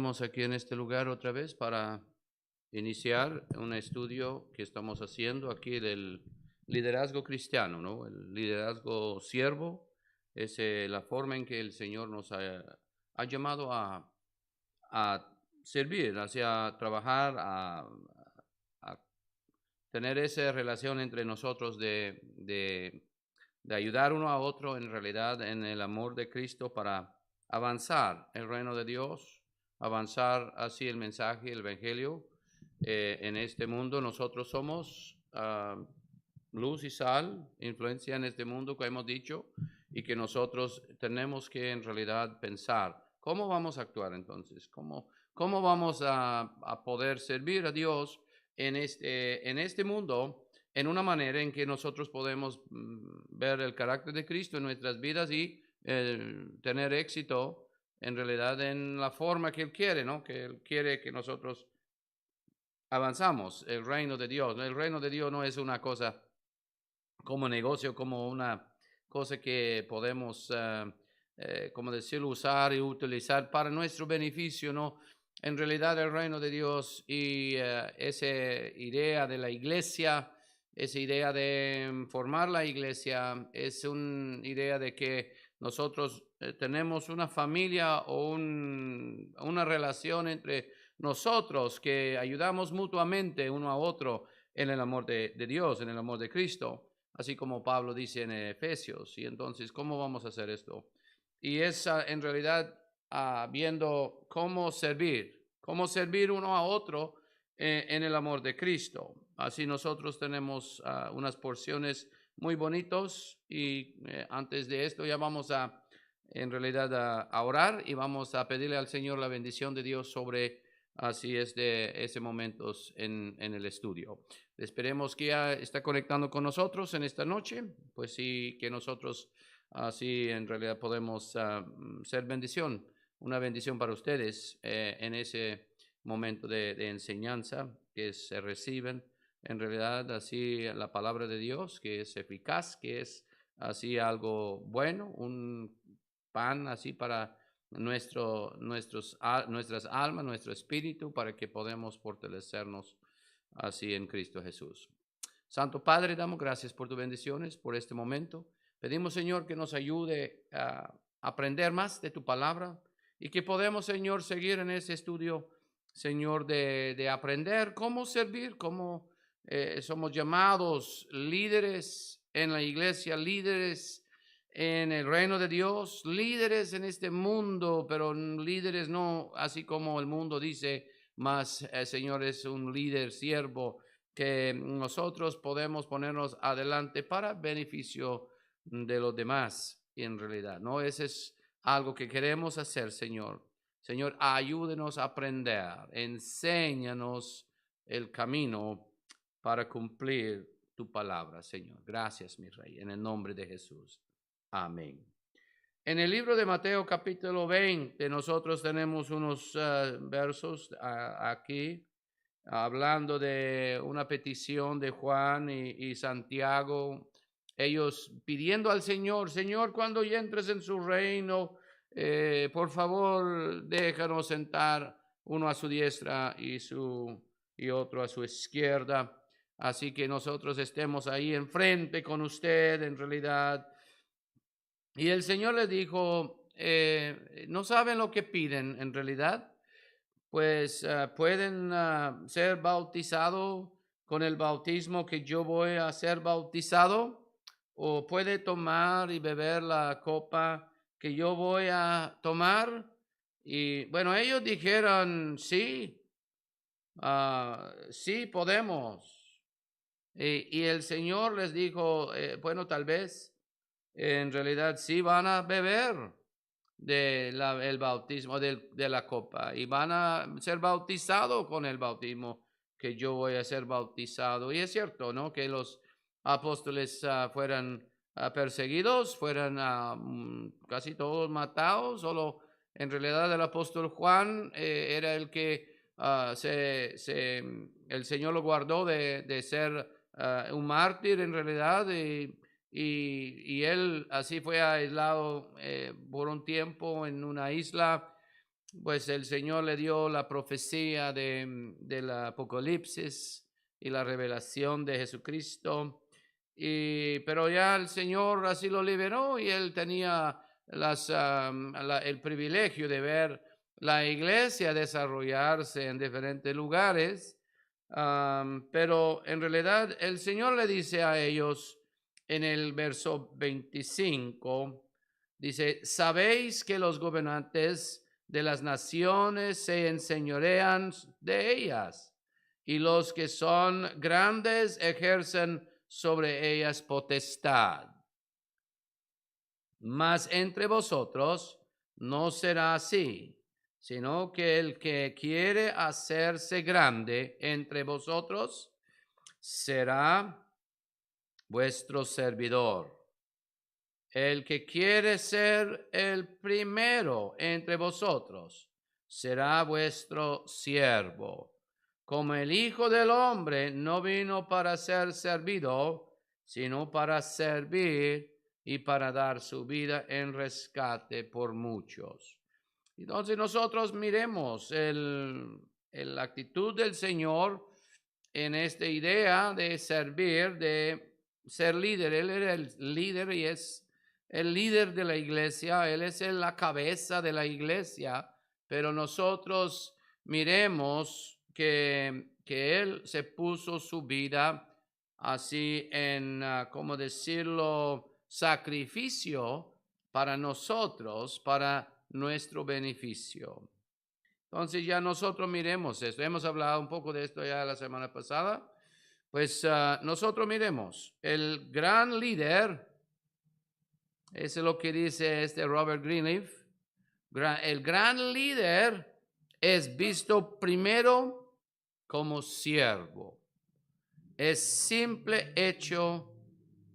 estamos aquí en este lugar otra vez para iniciar un estudio que estamos haciendo aquí del liderazgo cristiano, ¿no? El liderazgo siervo es la forma en que el Señor nos ha llamado a servir, hacia trabajar, a tener esa relación entre nosotros de ayudar uno a otro en realidad en el amor de Cristo para avanzar el reino de Dios, avanzar así el mensaje, el evangelio en este mundo. Nosotros somos luz y sal, influencia en este mundo que hemos dicho y que nosotros tenemos que en realidad pensar cómo vamos a actuar entonces, cómo vamos a poder servir a Dios en este mundo en una manera en que nosotros podemos ver el carácter de Cristo en nuestras vidas y tener éxito en realidad en la forma que Él quiere, ¿no? Que Él quiere que nosotros avanzamos, el reino de Dios. El reino de Dios no es una cosa como negocio, como una cosa que podemos, como decirlo, usar y utilizar para nuestro beneficio, ¿no? En realidad el reino de Dios y esa idea de la iglesia, esa idea de formar la iglesia, es una idea de que nosotros tenemos una familia o una relación entre nosotros que ayudamos mutuamente uno a otro en el amor de Dios, en el amor de Cristo, así como Pablo dice en Efesios. Y entonces, ¿cómo vamos a hacer esto? Y es en realidad viendo cómo servir uno a otro en el amor de Cristo. Así nosotros tenemos unas porciones muy bonitos y antes de esto ya vamos en realidad a orar y vamos a pedirle al Señor la bendición de Dios sobre así es de ese momentos en el estudio. Esperemos que ya está conectando con nosotros en esta noche, pues sí, que nosotros así en realidad podemos ser bendición, una bendición para ustedes en ese momento de enseñanza que se reciben. En realidad, así la palabra de Dios, que es eficaz, que es así algo bueno, un pan así para nuestras almas, nuestro espíritu, para que podamos fortalecernos así en Cristo Jesús. Santo Padre, damos gracias por tus bendiciones, por este momento. Pedimos, Señor, que nos ayude a aprender más de tu palabra y que podamos, Señor, seguir en ese estudio, Señor, de aprender cómo servir, cómo somos llamados líderes en la iglesia, líderes en el reino de Dios, líderes en este mundo, pero líderes no así como el mundo dice, más Señor es un líder siervo que nosotros podemos ponernos adelante para beneficio de los demás, en realidad, ¿no? Ese es algo que queremos hacer, Señor. Señor, ayúdenos a aprender, enséñanos el camino para cumplir tu palabra, Señor. Gracias, mi Rey, en el nombre de Jesús. Amén. En el libro de Mateo capítulo 20, nosotros tenemos unos versos aquí hablando de una petición de Juan y Santiago, ellos pidiendo al Señor, Señor, cuando entres en su reino, por favor, déjanos sentar uno a su diestra y otro a su izquierda. Así que nosotros estemos ahí enfrente con usted, en realidad. Y el Señor les dijo, no saben lo que piden en realidad, pues pueden ser bautizados con el bautismo que yo voy a ser bautizado, o puede tomar y beber la copa que yo voy a tomar. Y bueno, ellos dijeron, sí, sí podemos. Y el Señor les dijo, bueno, tal vez en realidad sí van a beber el bautismo de la copa y van a ser bautizados con el bautismo que yo voy a ser bautizado. Y es cierto, ¿no? Que los apóstoles fueran perseguidos, fueran casi todos matados, solo en realidad el apóstol Juan era el que el Señor lo guardó de ser un mártir en realidad. Y él así fue aislado por un tiempo en una isla pues el Señor le dio la profecía del Apocalipsis y la revelación de Jesucristo. Pero ya el Señor así lo liberó y él tenía el privilegio de ver la iglesia desarrollarse en diferentes lugares. Pero en realidad el Señor le dice a ellos en el verso 25, dice, sabéis que los gobernantes de las naciones se enseñorean de ellas, y los que son grandes ejercen sobre ellas potestad. Mas entre vosotros no será así, sino que el que quiere hacerse grande entre vosotros será vuestro servidor. El que quiere ser el primero entre vosotros será vuestro siervo. Como el Hijo del Hombre no vino para ser servido, sino para servir y para dar su vida en rescate por muchos. Entonces nosotros miremos la actitud del Señor en esta idea de servir, de ser líder. Él era el líder y es el líder de la iglesia, Él es la cabeza de la iglesia, pero nosotros miremos que Él se puso su vida así en, ¿cómo decirlo?, sacrificio para nosotros, para nuestro beneficio. Entonces ya nosotros miremos esto. Hemos hablado un poco de esto ya la semana pasada. Pues nosotros miremos, el gran líder, eso es lo que dice este Robert Greenleaf, el gran líder es visto primero como siervo. Es simple hecho,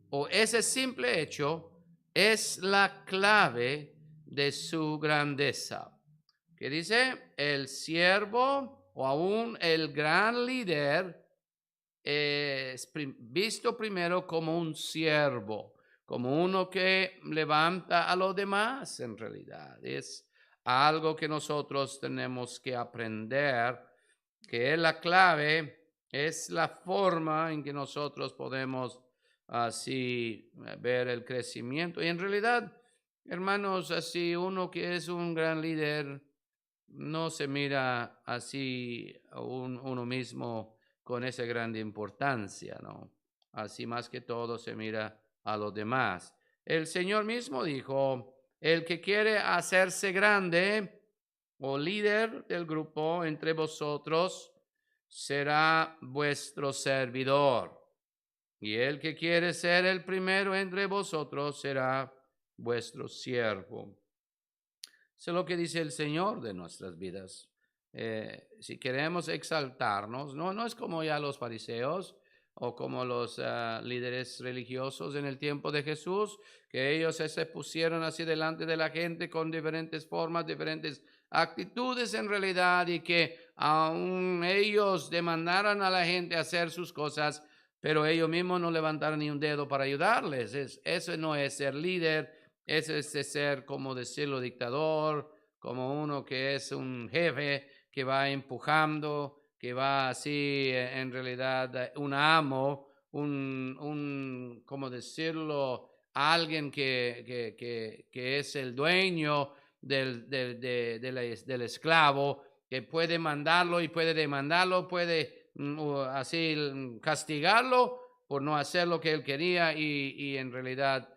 o ese simple hecho es la clave de su grandeza. Que dice, el siervo o aún el gran líder es visto primero como un siervo, como uno que levanta a los demás en realidad. Es algo que nosotros tenemos que aprender, que es la clave, es la forma en que nosotros podemos así ver el crecimiento. Y en realidad, hermanos, así uno que es un gran líder, no se mira así uno mismo con esa grande importancia, ¿no? Así más que todo se mira a los demás. El Señor mismo dijo, el que quiere hacerse grande o líder del grupo entre vosotros será vuestro servidor. Y el que quiere ser el primero entre vosotros será vuestro siervo. Eso es lo que dice el Señor de nuestras vidas. Si queremos exaltarnos, no es como ya los fariseos o como los líderes religiosos en el tiempo de Jesús, que ellos se pusieron así delante de la gente con diferentes formas, diferentes actitudes en realidad, y que aún ellos demandaran a la gente hacer sus cosas, pero ellos mismos no levantaron ni un dedo para ayudarles. Eso no es ser líder. Ese es de ser, como decirlo, dictador, como uno que es un jefe que va empujando, que va así, en realidad, un amo, como decirlo, alguien que es el dueño del esclavo, que puede mandarlo y puede demandarlo, puede así castigarlo por no hacer lo que él quería y en realidad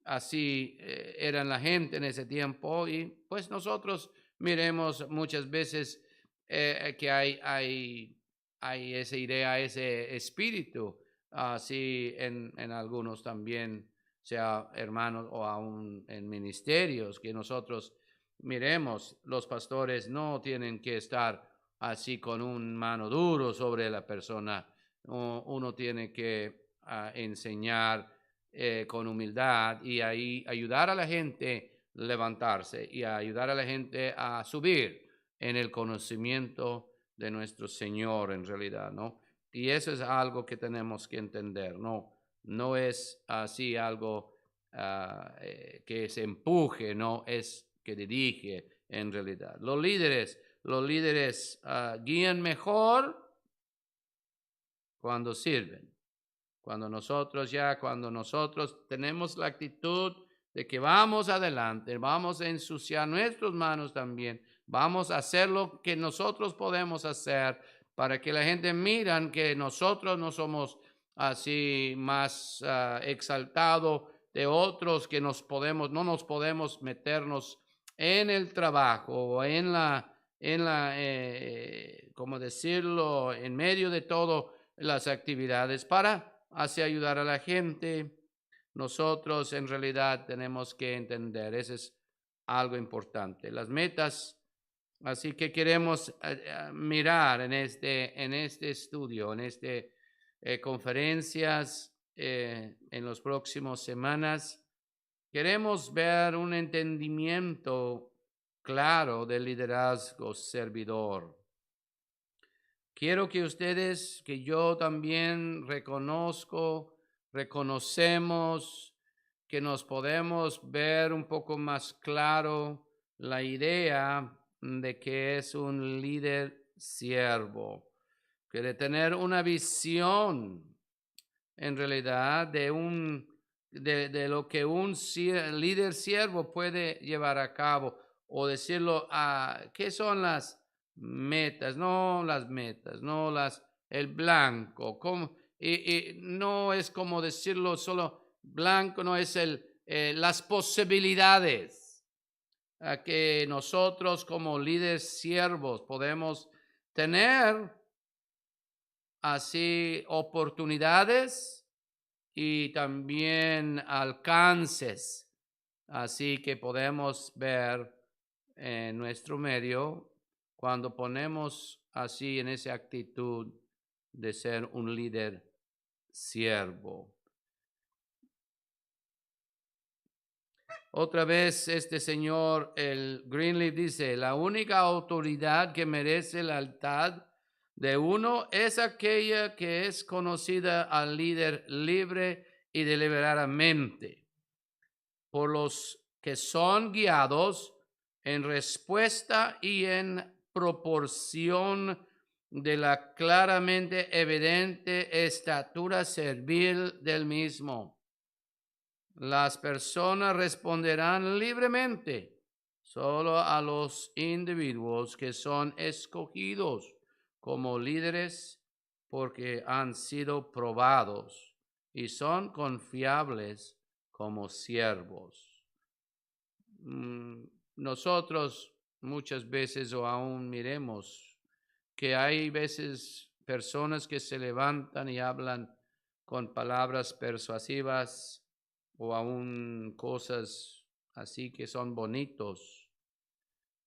así eran la gente en ese tiempo. Y pues nosotros miremos muchas veces que hay esa idea, ese espíritu, así en algunos también, sea hermanos o aún en ministerios, que nosotros miremos, los pastores no tienen que estar así con un mano duro sobre la persona. Uno tiene que enseñar con humildad y ahí ayudar a la gente a levantarse y ayudar a la gente a subir en el conocimiento de nuestro Señor en realidad, ¿no? Y eso es algo que tenemos que entender, no es así algo que se empuje, no es que dirige, en realidad. Los líderes guían mejor cuando sirven. Cuando nosotros tenemos la actitud de que vamos adelante, vamos a ensuciar nuestras manos también, vamos a hacer lo que nosotros podemos hacer para que la gente miran que nosotros no somos así más exaltados de otros, que no nos podemos meternos en el trabajo o ¿cómo decirlo?, en medio de todo las actividades para así ayudar a la gente. Nosotros en realidad tenemos que entender, eso es algo importante. Las metas, así que queremos mirar en este estudio, en este conferencias en las próximas semanas. Queremos ver un entendimiento claro del liderazgo servidor. Quiero que ustedes, que yo también reconocemos que nos podemos ver un poco más claro la idea de que es un líder siervo, que de tener una visión en realidad de lo que un líder siervo puede llevar a cabo, o decirlo, ¿qué son las metas? No las metas, no el blanco, y no es como decirlo solo blanco, no es las posibilidades que nosotros como líderes siervos podemos tener, así oportunidades y también alcances, así que podemos ver en nuestro medio cuando ponemos así en esa actitud de ser un líder siervo. Otra vez este señor, el Greenleaf, dice, la única autoridad que merece la lealtad de uno es aquella que es conocida al líder libre y deliberadamente por los que son guiados en respuesta y en proporción de la claramente evidente estatura servil del mismo. Las personas responderán libremente solo a los individuos que son escogidos como líderes porque han sido probados y son confiables como siervos. Nosotros muchas veces o aún miremos que hay veces personas que se levantan y hablan con palabras persuasivas o aún cosas así que son bonitos.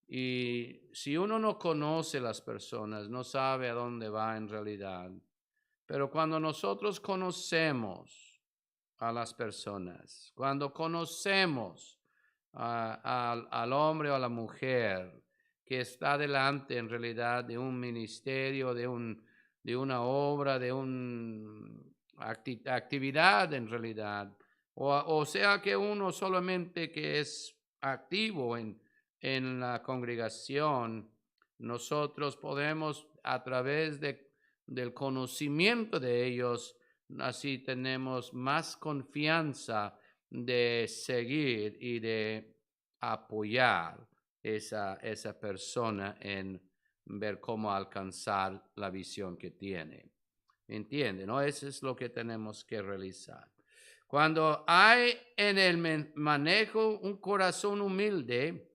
Y si uno no conoce las personas, no sabe a dónde va en realidad. Pero cuando nosotros conocemos a las personas, cuando conocemos al hombre o a la mujer que está delante en realidad de un ministerio, de una obra, de una actividad en realidad, o sea que uno solamente que es activo en la congregación, nosotros podemos a través del conocimiento de ellos, así tenemos más confianza de seguir y de apoyar esa persona en ver cómo alcanzar la visión que tiene. ¿Entiende? ¿No? Eso es lo que tenemos que realizar. Cuando hay en el manejo un corazón humilde,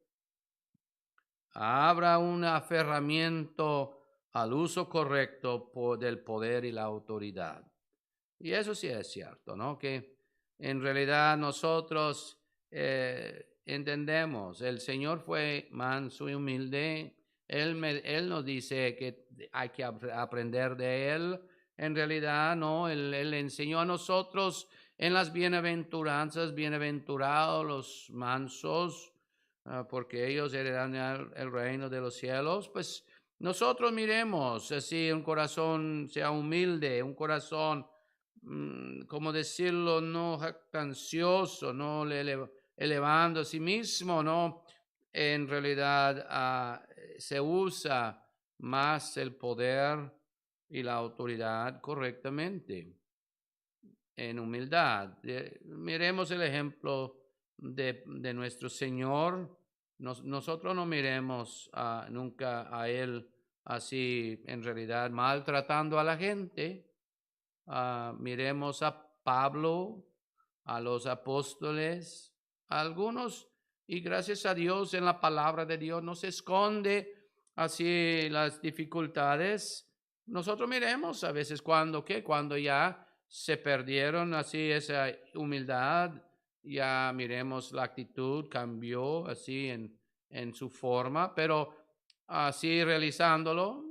habrá un aferramiento al uso correcto del poder y la autoridad. Y eso sí es cierto, ¿no? Que en realidad nosotros entendemos, el Señor fue manso y humilde. Él nos dice que hay que aprender de Él. En realidad, no, Él enseñó a nosotros en las bienaventuranzas, bienaventurados los mansos, porque ellos heredarán el reino de los cielos. Pues nosotros miremos así un corazón sea humilde, un corazón, ¿cómo decirlo?, no jactancioso, no elevando a sí mismo, no en realidad se usa más el poder y la autoridad correctamente, en humildad. Miremos el ejemplo de nuestro Señor. Nosotros no miremos nunca a Él así, en realidad, maltratando a la gente. Miremos a Pablo, a los apóstoles, a algunos, y gracias a Dios en la palabra de Dios no se esconde así las dificultades. Nosotros miremos a veces cuando ya se perdieron así esa humildad, ya miremos la actitud cambió así en su forma, pero así realizándolo,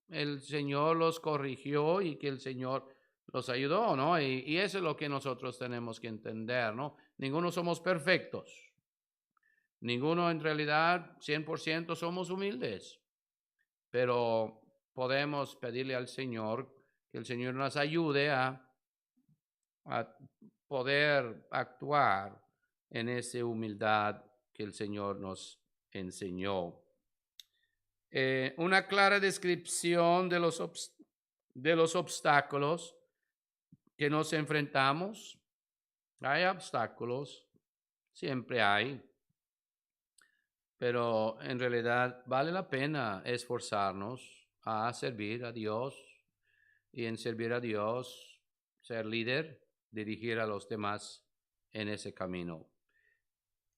el Señor los corrigió y que el Señor los ayudó, ¿no? Y eso es lo que nosotros tenemos que entender, ¿no? Ninguno somos perfectos. Ninguno en realidad 100% somos humildes, pero podemos pedirle al Señor que el Señor nos ayude a poder actuar en esa humildad que el Señor nos enseñó. Una clara descripción de los obstáculos que nos enfrentamos. Hay obstáculos, siempre hay, pero en realidad vale la pena esforzarnos a servir a Dios y en servir a Dios, ser líder, dirigir a los demás en ese camino.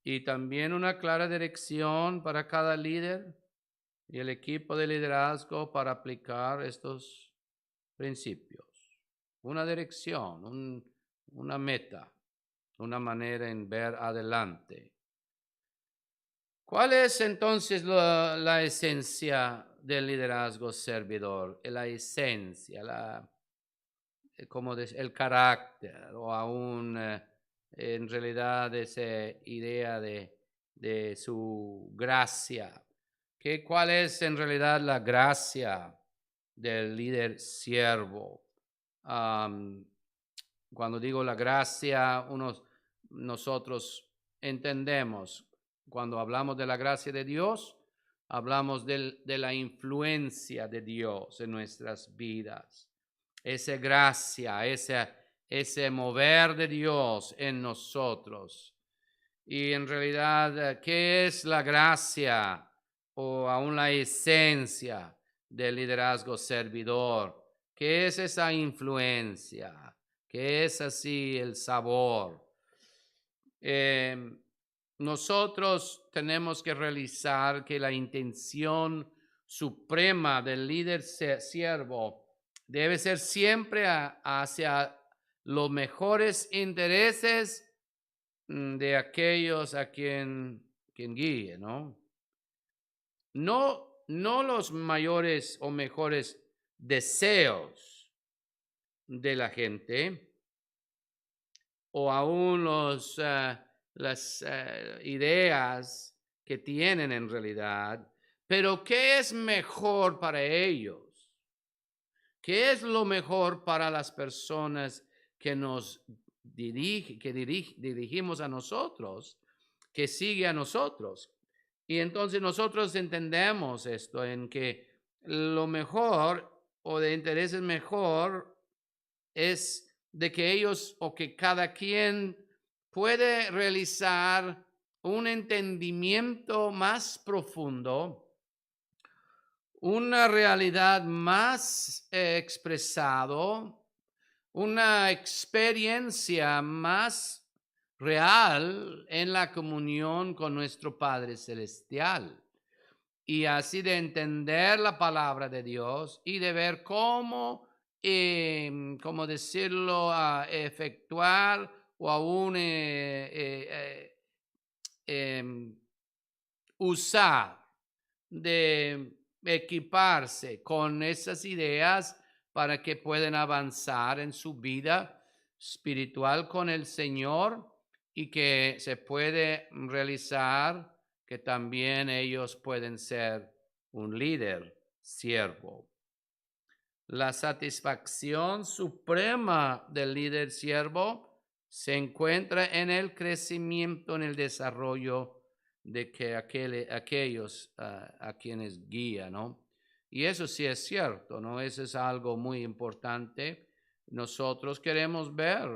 Y también una clara dirección para cada líder y el equipo de liderazgo para aplicar estos principios. Una dirección, una meta, una manera en ver adelante. ¿Cuál es entonces la esencia del liderazgo servidor? La esencia, el carácter o aún en realidad esa idea de su gracia. ¿Cuál es en realidad la gracia del líder siervo? Cuando digo la gracia, nosotros entendemos, cuando hablamos de la gracia de Dios, hablamos de la influencia de Dios en nuestras vidas. Esa gracia, ese mover de Dios en nosotros. Y en realidad, ¿qué es la gracia o aún la esencia del liderazgo servidor? ¿Qué es esa influencia? ¿Qué es así el sabor? Nosotros tenemos que realizar que la intención suprema del líder siervo debe ser siempre hacia los mejores intereses de aquellos a quien guíe, ¿no? No los mayores o mejores deseos de la gente o aún las ideas que tienen en realidad, pero ¿qué es mejor para ellos? ¿Qué es lo mejor para las personas que nos dirigimos a nosotros, que sigue a nosotros? Y entonces nosotros entendemos esto, en que lo mejor o de interés mejor es de que ellos o que cada quien puede realizar un entendimiento más profundo, una realidad más expresado, una experiencia más real en la comunión con nuestro Padre Celestial. Y así de entender la palabra de Dios y de ver cómo decirlo, efectuar o aún usar, de equiparse con esas ideas para que puedan avanzar en su vida espiritual con el Señor y que se puede realizar que también ellos pueden ser un líder siervo. La satisfacción suprema del líder siervo se encuentra en el crecimiento, en el desarrollo de que aquellos a quienes guía, ¿no? Y eso sí es cierto, ¿no? Eso es algo muy importante. Nosotros queremos ver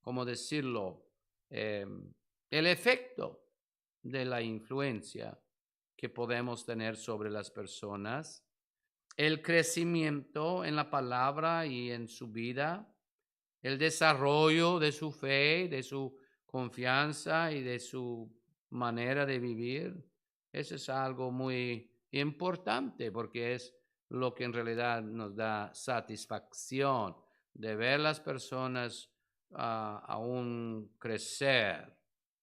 ¿cómo decirlo? El efecto de la influencia que podemos tener sobre las personas, el crecimiento en la palabra y en su vida, el desarrollo de su fe, de su confianza y de su manera de vivir. Eso es algo muy importante porque es lo que en realidad nos da satisfacción de ver las personas aún crecer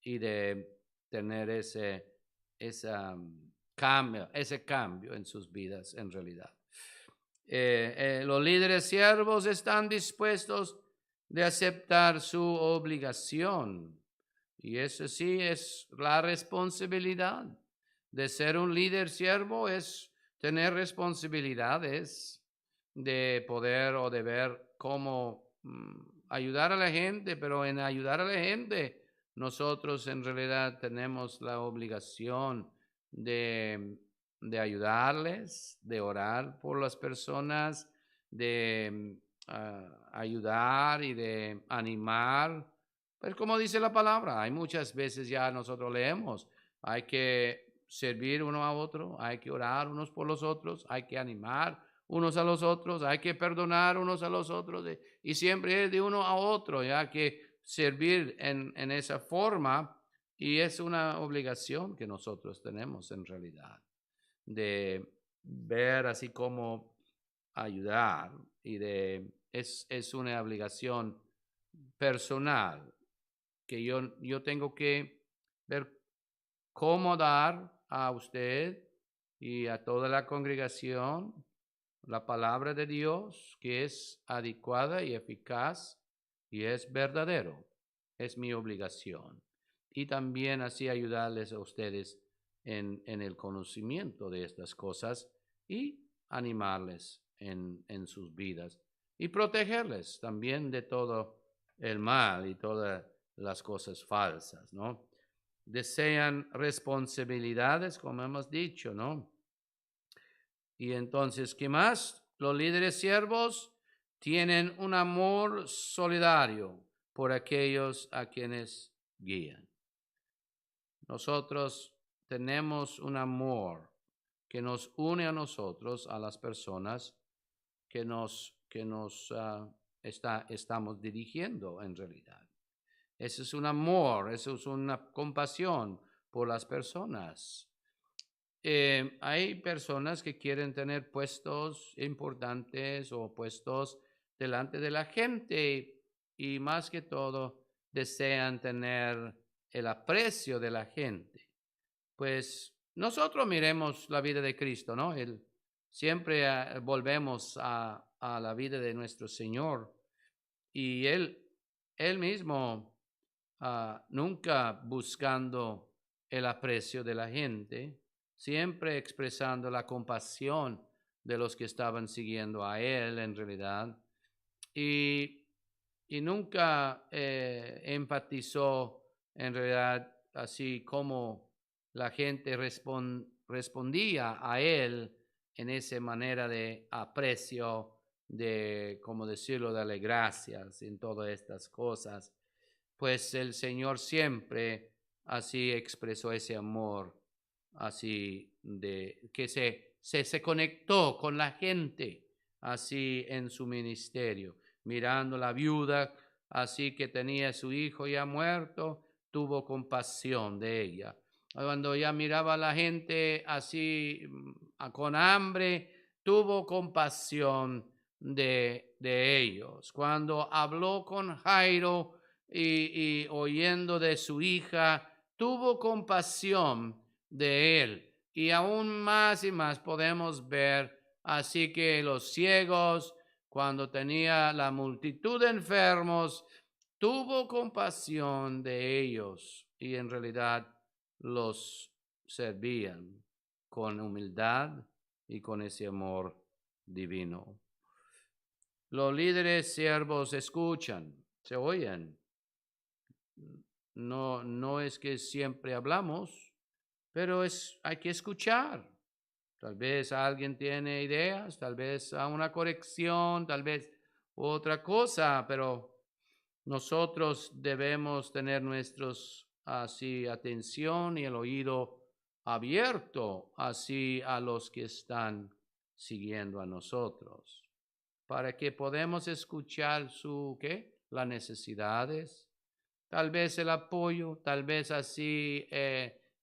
y de tener ese cambio en sus vidas en realidad. Los líderes siervos están dispuestos de aceptar su obligación. Y eso sí es la responsabilidad de ser un líder siervo, es tener responsabilidades de poder o de ver cómo ayudar a la gente, pero en ayudar a la gente nosotros en realidad tenemos la obligación de ayudarles, de orar por las personas, de ayudar y de animar. Pues como dice la palabra, hay muchas veces ya nosotros leemos, hay que servir uno a otro, hay que orar unos por los otros, hay que animar unos a los otros, hay que perdonar unos a los otros y siempre es de uno a otro, ya que servir en esa forma y es una obligación que nosotros tenemos en realidad de ver así como ayudar y es una obligación personal que yo tengo que ver cómo dar a usted y a toda la congregación la palabra de Dios que es adecuada y eficaz y es verdadero. Es mi obligación. Y también así ayudarles a ustedes en el conocimiento de estas cosas y animarles en sus vidas y protegerles también de todo el mal y todas las cosas falsas, ¿no? Desean responsabilidades, como hemos dicho, ¿no? Y entonces, ¿qué más? Los líderes siervos tienen un amor solidario por aquellos a quienes guían. Nosotros tenemos un amor que nos une a nosotros, a las personas que estamos dirigiendo en realidad. Ese es un amor, eso es una compasión por las personas. Hay personas que quieren tener puestos importantes o puestos delante de la gente y más que todo desean tener el aprecio de la gente. Pues nosotros miremos la vida de Cristo, ¿no? Siempre volvemos a la vida de nuestro Señor y él mismo nunca buscando el aprecio de la gente, siempre expresando la compasión de los que estaban siguiendo a él en realidad, y, y nunca empatizó en realidad así como la gente respondía a él en esa manera de aprecio, de, como decirlo, darle gracias en todas estas cosas pues el Señor siempre así expresó ese amor, así de que se conectó con la gente, así en su ministerio, mirando la viuda, así que tenía su hijo ya muerto, tuvo compasión de ella. Cuando ya miraba a la gente así con hambre, tuvo compasión de ellos. Cuando habló con Jairo, y oyendo de su hija, tuvo compasión de él. Y aún más y más podemos ver, así que los ciegos, cuando tenía la multitud de enfermos, tuvo compasión de ellos y en realidad los servían con humildad y con ese amor divino. Los líderes siervos escuchan, se oyen no es que siempre hablamos, pero hay que escuchar. Tal vez alguien tiene ideas, tal vez a una corrección, tal vez otra cosa, pero nosotros debemos tener nuestros así atención y el oído abierto así a los que están siguiendo a nosotros, para que podamos escuchar las necesidades, tal vez el apoyo, tal vez así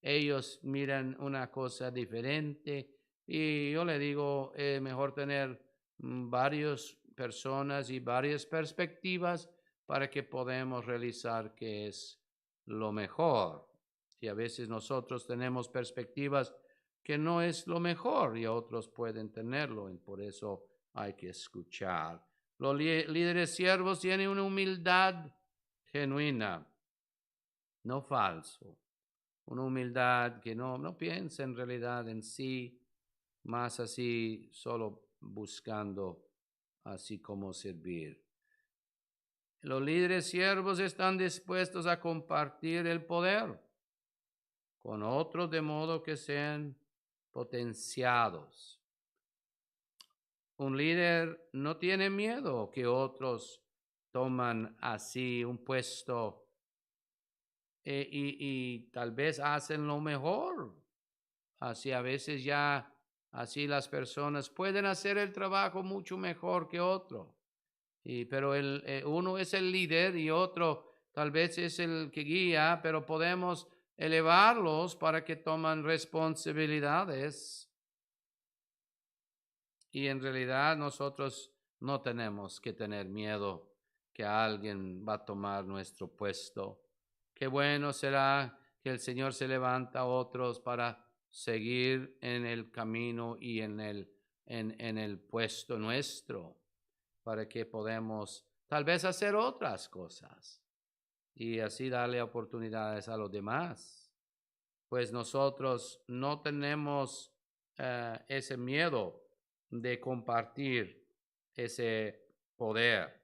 ellos miran una cosa diferente. Y yo le digo, mejor tener varias personas y varias perspectivas para que podamos realizar qué es lo mejor. Y a veces nosotros tenemos perspectivas que no es lo mejor y otros pueden tenerlo, y por eso hay que escuchar. Los líderes siervos tienen una humildad genuina, no falso, una humildad que no piensa en realidad en sí, más así solo buscando así como servir. Los líderes siervos están dispuestos a compartir el poder con otros de modo que sean potenciados. Un líder no tiene miedo que otros toman así un puesto y tal vez hacen lo mejor. Así a veces ya, así las personas pueden hacer el trabajo mucho mejor que otro. Pero uno es el líder y otro tal vez es el que guía, pero podemos elevarlos para que tomen responsabilidades. Y en realidad nosotros no tenemos que tener miedo que alguien va a tomar nuestro puesto. Qué bueno será que el Señor se levanta a otros para seguir en el camino y en el puesto nuestro, para que podamos tal vez hacer otras cosas y así darle oportunidades a los demás. Pues nosotros no tenemos ese miedo de compartir ese poder,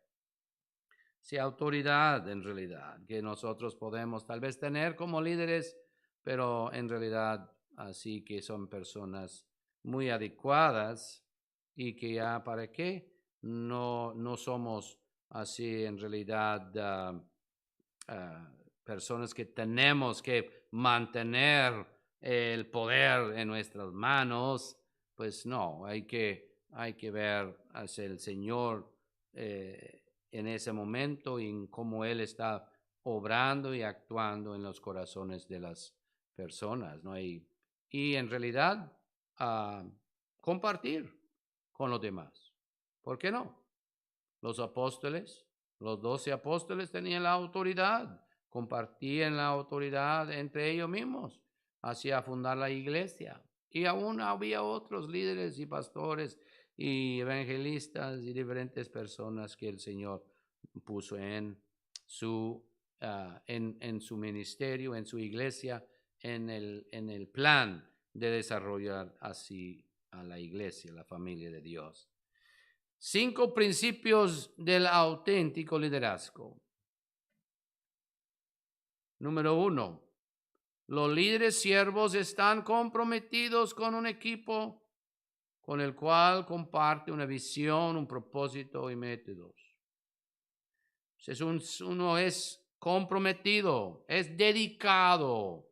esa autoridad en realidad que nosotros podemos tal vez tener como líderes, pero en realidad así que son personas muy adecuadas y que ya para qué no somos así en realidad personas que tenemos que mantener el poder en nuestras manos. Pues no, hay que ver hacia el Señor en ese momento y en cómo Él está obrando y actuando en los corazones de las personas, ¿no? Y en realidad compartir con los demás. ¿Por qué no? Los apóstoles, los 12 apóstoles tenían la autoridad, compartían la autoridad entre ellos mismos hacia fundar la iglesia. Y aún había otros líderes y pastores y evangelistas y diferentes personas que el Señor puso en su ministerio, en su iglesia, en el plan de desarrollar así a la iglesia, la familia de Dios. 5 principios del auténtico liderazgo. Número 1. Los líderes siervos están comprometidos con un equipo con el cual comparte una visión, un propósito y métodos. Uno es comprometido, es dedicado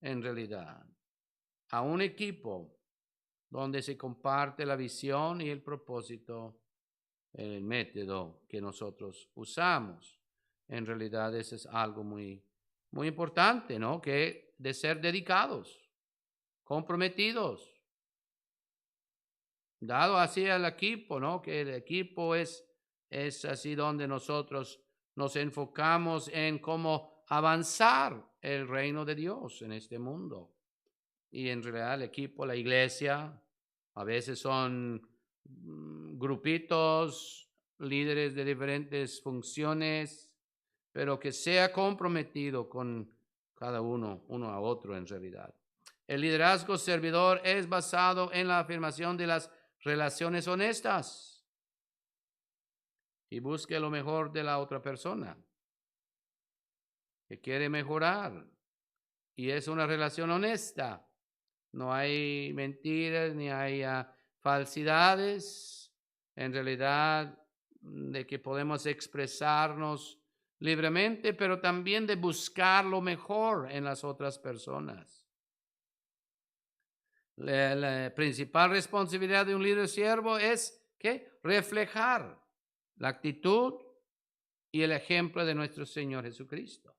en realidad a un equipo donde se comparte la visión y el propósito, el método que nosotros usamos. En realidad eso es algo muy, muy importante, ¿no? Que de ser dedicados, comprometidos, dado así al equipo, ¿no? Que el equipo es así donde nosotros nos enfocamos en cómo avanzar el reino de Dios en este mundo. Y en realidad el equipo, la iglesia, a veces son grupitos, líderes de diferentes funciones, pero que sea comprometido con cada uno a otro en realidad. El liderazgo servidor es basado en la afirmación de las relaciones honestas y busque lo mejor de la otra persona. que quiere mejorar. Y es una relación honesta. No hay mentiras ni hay falsidades. En realidad, de que podemos expresarnos libremente, pero también de buscar lo mejor en las otras personas. La principal responsabilidad de un líder siervo es que reflejar la actitud y el ejemplo de nuestro Señor Jesucristo.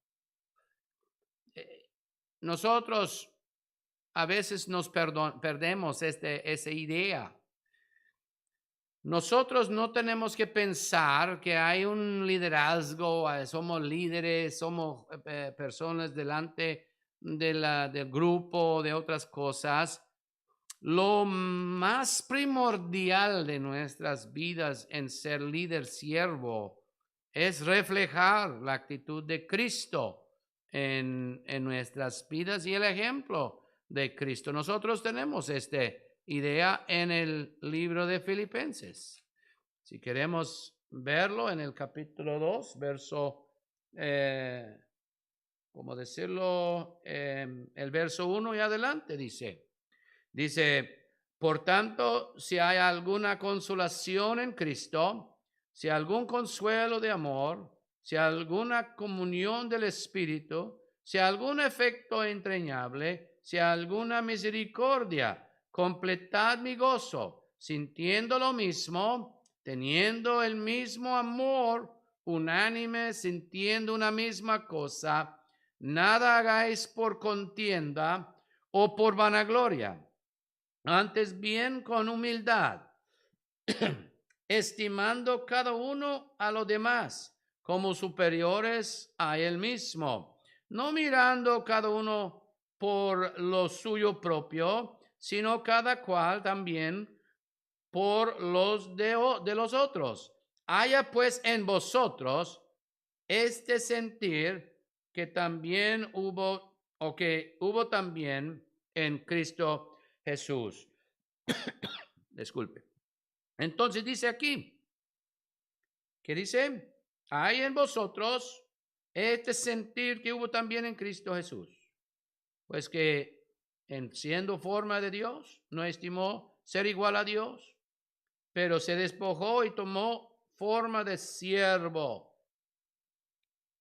Nosotros a veces nos perdemos esa idea. Nosotros no tenemos que pensar que hay un liderazgo, somos líderes, somos personas delante del grupo, de otras cosas. Lo más primordial de nuestras vidas en ser líder siervo es reflejar la actitud de Cristo en nuestras vidas y el ejemplo de Cristo. Nosotros tenemos esta idea en el libro de Filipenses. Si queremos verlo en el capítulo 2, verso, ¿cómo decirlo? El verso 1 y adelante dice, por tanto, si hay alguna consolación en Cristo, si algún consuelo de amor, si alguna comunión del Espíritu, si algún efecto entrañable, si alguna misericordia, completad mi gozo, sintiendo lo mismo, teniendo el mismo amor, unánime, sintiendo una misma cosa, nada hagáis por contienda o por vanagloria, antes bien con humildad, estimando cada uno a los demás como superiores a él mismo, no mirando cada uno por lo suyo propio, sino cada cual también por los de los otros. Haya pues en vosotros este sentir que también hubo, o que hubo también en Cristo Jesús. Disculpe. Entonces dice aquí, ¿qué dice? Hay en vosotros este sentir que hubo también en Cristo Jesús. Pues que en siendo forma de Dios, no estimó ser igual a Dios, pero se despojó y tomó forma de siervo.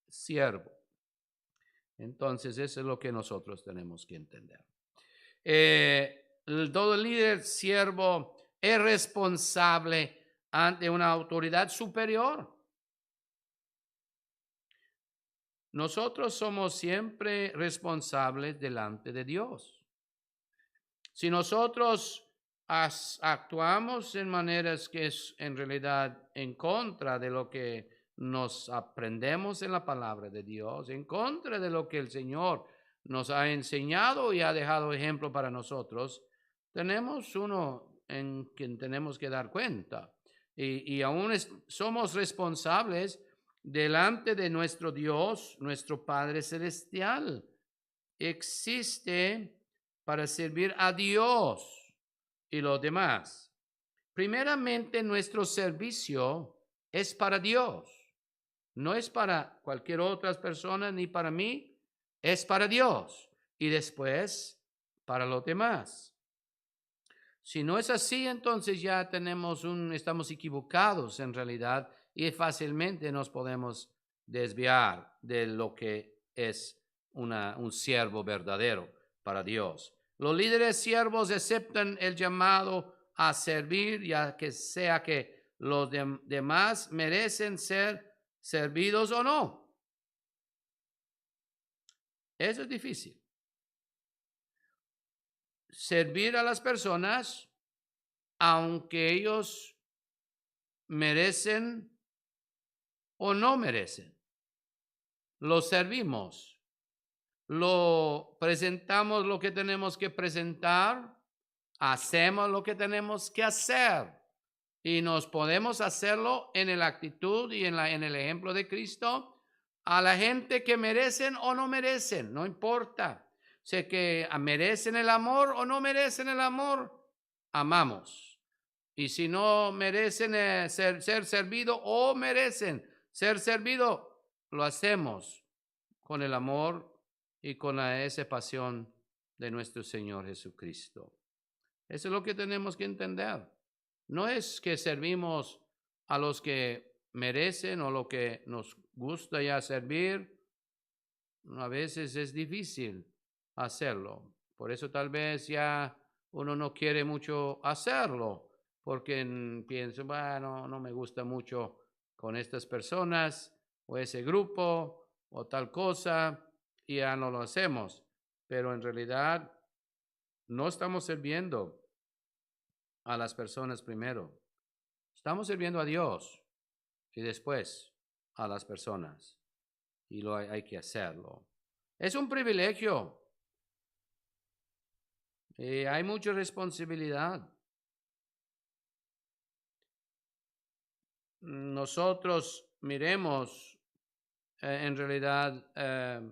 Siervo. Entonces eso es lo que nosotros tenemos que entender. Todo líder siervo es responsable ante una autoridad superior. Nosotros somos siempre responsables delante de Dios. Si nosotros actuamos en maneras que es en realidad en contra de lo que nos aprendemos en la palabra de Dios, en contra de lo que el Señor nos ha enseñado y ha dejado ejemplo para nosotros, tenemos uno en quien tenemos que dar cuenta. Y aún somos responsables delante de nuestro Dios, nuestro Padre Celestial. Existe para servir a Dios y los demás. Primeramente, nuestro servicio es para Dios. No es para cualquier otra persona ni para mí, es para Dios y después para los demás. Si no es así, entonces ya estamos equivocados en realidad y fácilmente nos podemos desviar de lo que es un siervo verdadero para Dios. Los líderes siervos aceptan el llamado a servir, ya que sea que los demás merecen ser servidos o no. Eso es difícil. Servir a las personas, aunque ellos merecen o no merecen. Lo servimos, lo presentamos lo que tenemos que presentar, hacemos lo que tenemos que hacer y nos podemos hacerlo en la actitud y en el ejemplo de Cristo a la gente que merecen o no merecen, no importa. Sé que merecen el amor o no merecen el amor, amamos. Y si no merecen ser servido o merecen ser servido, lo hacemos con el amor y con esa pasión de nuestro Señor Jesucristo. Eso es lo que tenemos que entender. No es que servimos a los que merecen o lo que nos gusta ya servir. A veces es difícil hacerlo. Por eso tal vez ya uno no quiere mucho hacerlo, porque piensa, bueno, no me gusta mucho con estas personas o ese grupo o tal cosa, y ya no lo hacemos. Pero en realidad no estamos sirviendo a las personas primero. Estamos sirviendo a Dios y después a las personas. Y hay que hacerlo. Es un privilegio. Hay mucha responsabilidad. Nosotros miremos, en realidad,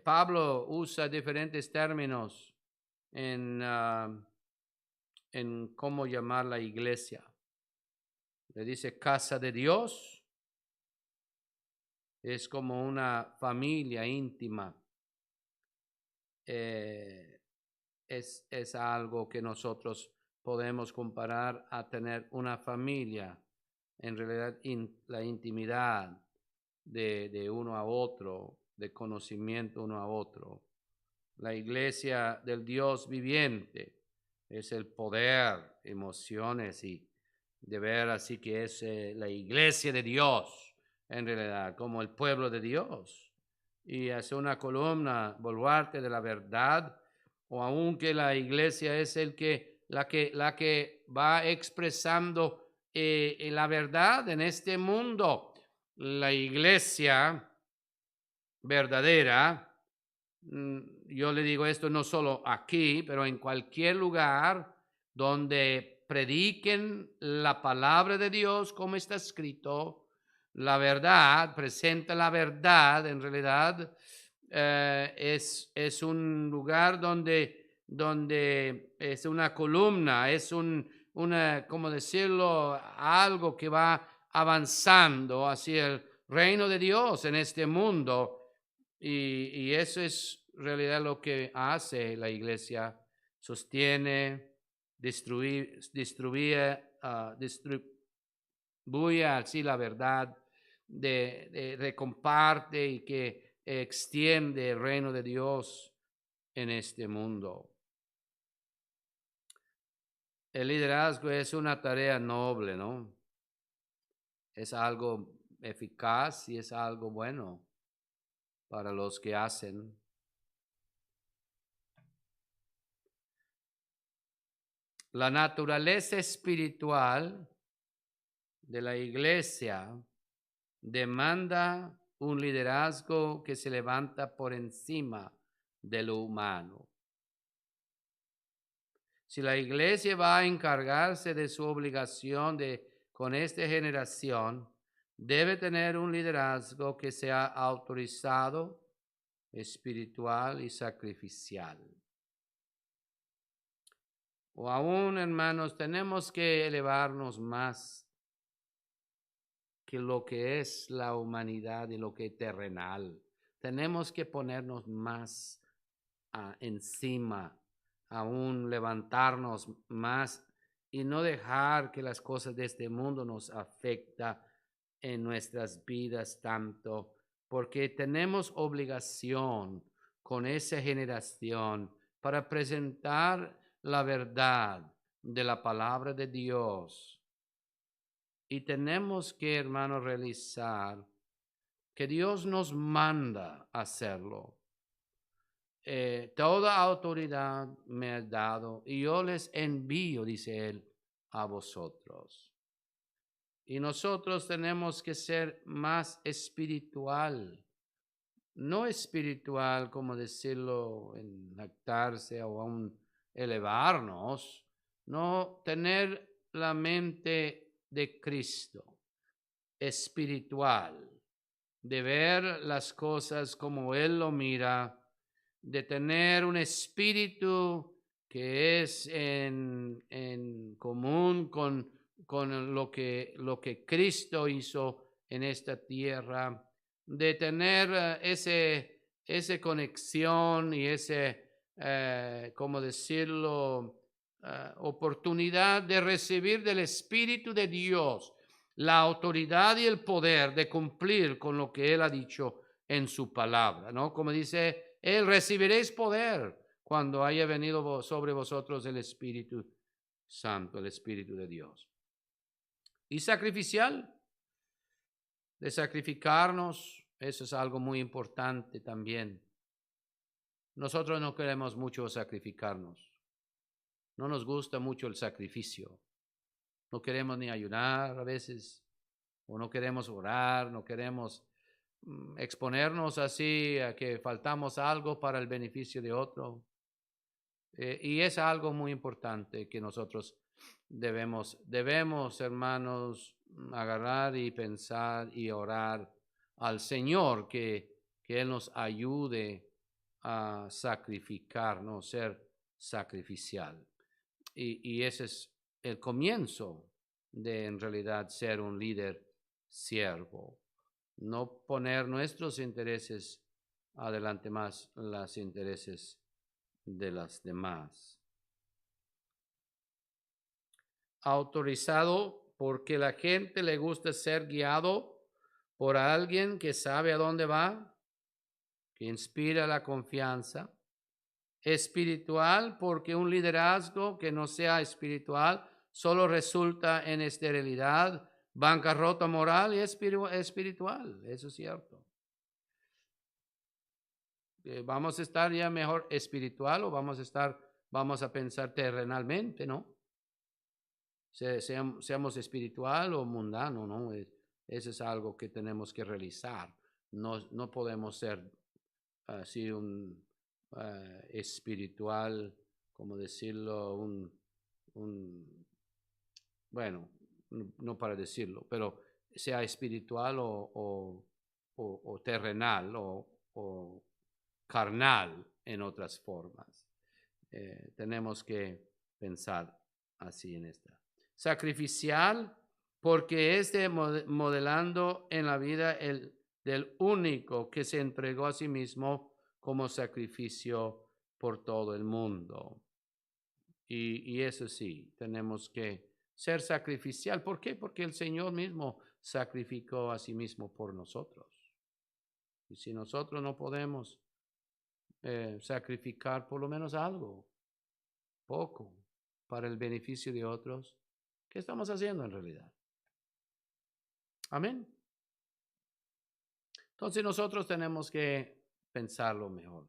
Pablo usa diferentes términos en cómo llamar la iglesia. Le dice casa de Dios. Es como una familia íntima. Es algo que nosotros podemos comparar a tener una familia. En realidad, la intimidad de uno a otro, de conocimiento uno a otro. La iglesia del Dios viviente es el poder, emociones y de ver así que es la iglesia de Dios, en realidad, como el pueblo de Dios. Y hace una columna, baluarte de la verdad, o aunque la iglesia es la que va expresando la verdad en este mundo. La iglesia verdadera, yo le digo esto no solo aquí, pero en cualquier lugar donde prediquen la palabra de Dios como está escrito, la verdad, presenta la verdad, en realidad es un lugar donde es una columna, es ¿cómo decirlo? Algo que va avanzando hacia el reino de Dios en este mundo. Y eso es en realidad lo que hace la iglesia, sostiene, distribuye así la verdad, de comparte y que extiende el reino de Dios en este mundo. El liderazgo es una tarea noble, ¿no? Es algo eficaz y es algo bueno para los que hacen. La naturaleza espiritual de la iglesia demanda un liderazgo que se levanta por encima de lo humano. Si la iglesia va a encargarse de su obligación con esta generación, debe tener un liderazgo que sea autorizado, espiritual y sacrificial. O aún, hermanos, tenemos que elevarnos más que lo que es la humanidad y lo que es terrenal. Tenemos que ponernos más encima, aún levantarnos más y no dejar que las cosas de este mundo nos afecten en nuestras vidas tanto, porque tenemos obligación con esa generación para presentar la verdad de la palabra de Dios. Y tenemos que, hermanos, realizar que Dios nos manda hacerlo. Toda autoridad me ha dado y yo les envío, dice él, a vosotros. Y nosotros tenemos que ser más espiritual. No espiritual, como decirlo, en jactarse o aún elevarnos. No, tener la mente de Cristo. Espiritual. De ver las cosas como Él lo mira, de tener un espíritu que es en común con lo que Cristo hizo en esta tierra, de tener esa conexión y ¿cómo decirlo? Oportunidad de recibir del Espíritu de Dios la autoridad y el poder de cumplir con lo que Él ha dicho en su palabra, ¿no? Como dice, Él recibiréis poder cuando haya venido sobre vosotros el Espíritu Santo, el Espíritu de Dios. Y sacrificial, de sacrificarnos, eso es algo muy importante también. Nosotros no queremos mucho sacrificarnos. No nos gusta mucho el sacrificio. No queremos ni ayunar a veces, o no queremos orar, no queremos exponernos así a que faltamos algo para el beneficio de otro. Y es algo muy importante que nosotros debemos, hermanos, agarrar y pensar y orar al Señor que Él nos ayude a sacrificarnos, ser sacrificial. Y ese es el comienzo de en realidad ser un líder siervo. No poner nuestros intereses adelante más los intereses de las demás. Autorizado porque la gente le gusta ser guiado por alguien que sabe a dónde va, que inspira la confianza. Espiritual porque un liderazgo que no sea espiritual solo resulta en esterilidad, bancarrota moral y espiritual. Eso es cierto. ¿Vamos a estar ya mejor espiritual o vamos a pensar terrenalmente, no? Seamos espiritual o mundano, ¿no? Eso es algo que tenemos que realizar. No podemos ser así un espiritual, como decirlo, bueno, no para decirlo, pero sea espiritual o terrenal o carnal en otras formas. Tenemos que pensar así en esta. Sacrificial, porque es modelando en la vida del único que se entregó a sí mismo como sacrificio por todo el mundo. Y eso sí, tenemos que ser sacrificial. ¿Por qué? Porque el Señor mismo sacrificó a sí mismo por nosotros. Y si nosotros no podemos sacrificar por lo menos algo, poco, para el beneficio de otros, ¿qué estamos haciendo en realidad? Amén. Entonces nosotros tenemos que pensarlo mejor.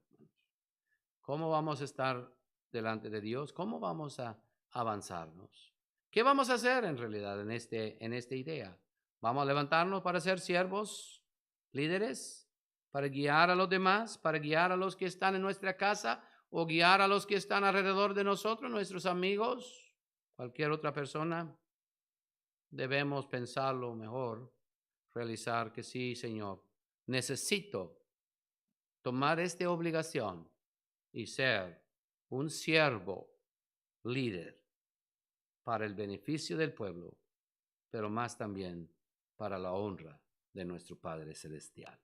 ¿Cómo vamos a estar delante de Dios? ¿Cómo vamos a avanzarnos? ¿Qué vamos a hacer en realidad en esta idea? ¿Vamos a levantarnos para ser siervos, líderes, para guiar a los demás, para guiar a los que están en nuestra casa o guiar a los que están alrededor de nosotros, nuestros amigos, cualquier otra persona? Debemos pensarlo mejor, realizar que sí, Señor, necesito tomar esta obligación y ser un siervo líder para el beneficio del pueblo, pero más también para la honra de nuestro Padre Celestial.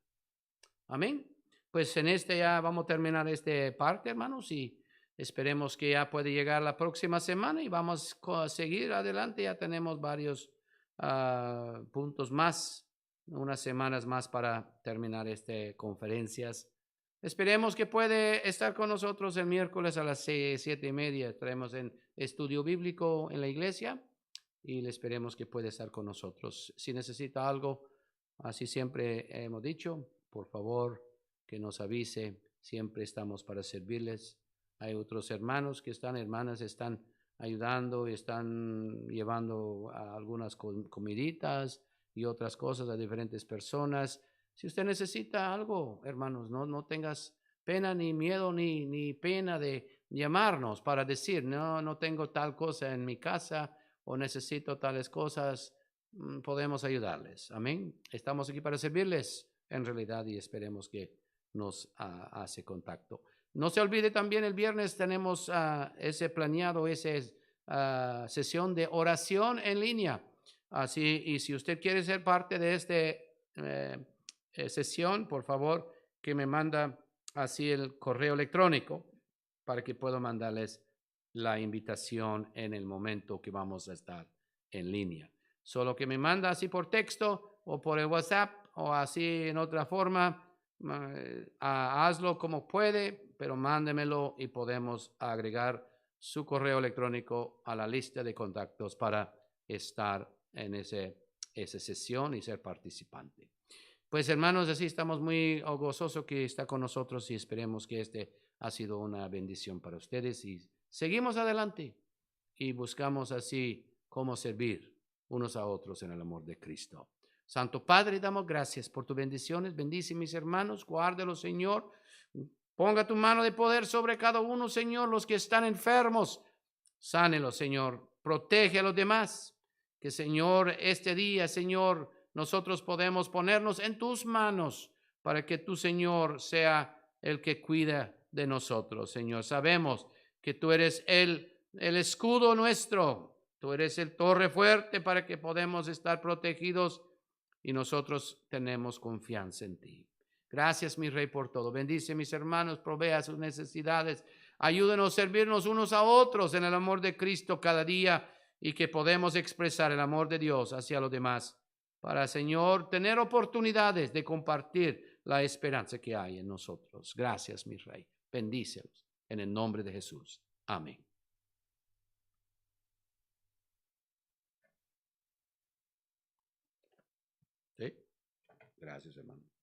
Amén. Pues en ya vamos a terminar esta parte, hermanos, y esperemos que ya puede llegar la próxima semana y vamos a seguir adelante. Ya tenemos varios puntos más, unas semanas más para terminar estas conferencias. Esperemos que puede estar con nosotros el miércoles a las 7:30. Estaremos en estudio bíblico en la iglesia y le esperemos que pueda estar con nosotros. Si necesita algo, así siempre hemos dicho, por favor que nos avise. Siempre estamos para servirles. Hay otros hermanos que hermanas están ayudando y están llevando algunas comiditas y otras cosas a diferentes personas. Si usted necesita algo, hermanos, no tengas pena ni miedo ni pena de llamarnos para decir, no tengo tal cosa en mi casa o necesito tales cosas, podemos ayudarles. Amén. Estamos aquí para servirles en realidad y esperemos que nos hace contacto. No se olvide también el viernes tenemos ese planeado, esa sesión de oración en línea. Así, y si usted quiere ser parte de sesión, por favor, que me manda así el correo electrónico para que pueda mandarles la invitación en el momento que vamos a estar en línea. Solo que me manda así por texto o por el WhatsApp o así en otra forma, hazlo como puede, pero mándemelo y podemos agregar su correo electrónico a la lista de contactos para estar en esa sesión y ser participante. Pues hermanos, así estamos muy gozosos que está con nosotros y esperemos que este ha sido una bendición para ustedes y seguimos adelante y buscamos así cómo servir unos a otros en el amor de Cristo. Santo Padre, damos gracias por tus bendiciones. Bendice mis hermanos, guárdelos, Señor. Ponga tu mano de poder sobre cada uno, Señor, los que están enfermos. Sánelos, Señor. Protege a los demás. Que, Señor, este día, Señor, nosotros podemos ponernos en tus manos para que tu, Señor, sea el que cuida de nosotros, Señor. Sabemos que tú eres el escudo nuestro. Tú eres el torre fuerte para que podamos estar protegidos y nosotros tenemos confianza en ti. Gracias, mi Rey, por todo. Bendice a mis hermanos, provea sus necesidades. Ayúdenos a servirnos unos a otros en el amor de Cristo cada día y que podemos expresar el amor de Dios hacia los demás para, Señor, tener oportunidades de compartir la esperanza que hay en nosotros. Gracias, mi Rey. Bendícelos en el nombre de Jesús. Amén. ¿Sí? Gracias, hermano.